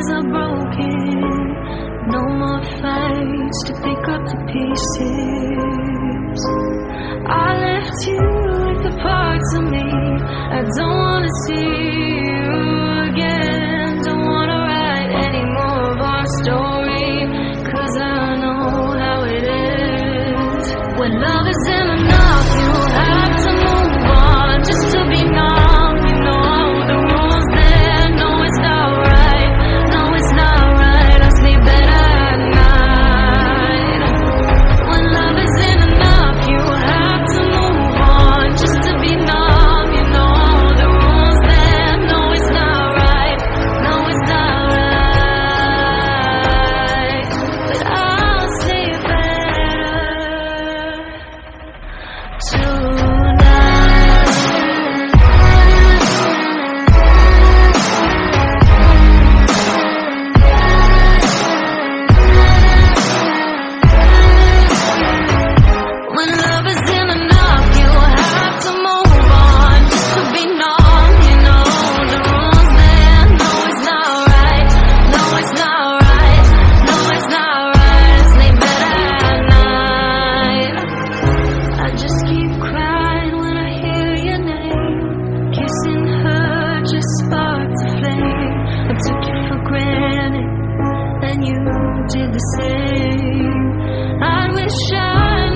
pieces are broken. No more fights to pick up the pieces. I left you with the parts of me I don't wanna see you again. Don't wanna write any more of our story, 'cause I know how it is. When love isn't enough, you have to move on just to be numb. You know the rules there. No, it's not right. No, it's not right. I sleep better at night. When love isn't enough, you have to move on just to be numb. You know the rules there. No, it's not right. No, it's not right. But I'll sleep better tonight. When love isn't enough, you have to move on just to be numb. You know the rules there. No, it's not right. No, it's not right. No, it's not right. I sleep better at night. I just keep crying when I hear your name. Kissing her just sparked a flame. I took you for granted, and you did the same. I wish I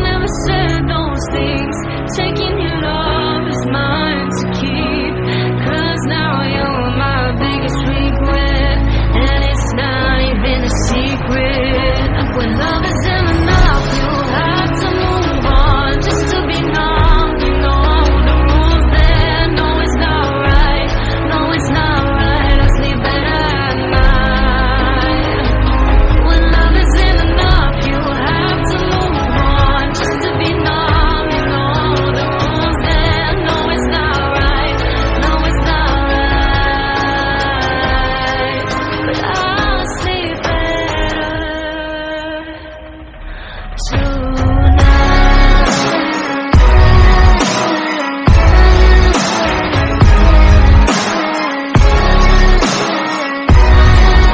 never said those things. Taking your love is mine to keep, 'cause now you're my biggest regret, and it's not even a secret. When love isn't enough, you have to move on just to be numb. You know the rules there. No, it's not right. No, it's not right. I sleep better at night. When love isn't enough, you have to move on just to be numb. You know the rules there. No, it's not right. No, it's not right. But I'll sleep better tonight.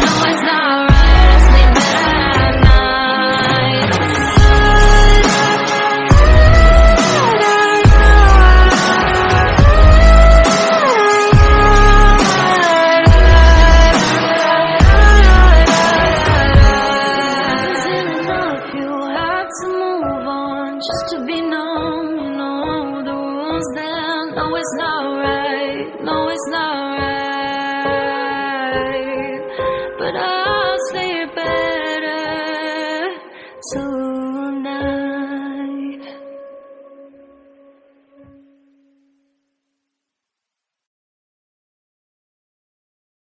No, it's not right. I sleep better at night. Isn't enough, you have to move on just to be numb. You know the rules there. No, it's not right. No, it's not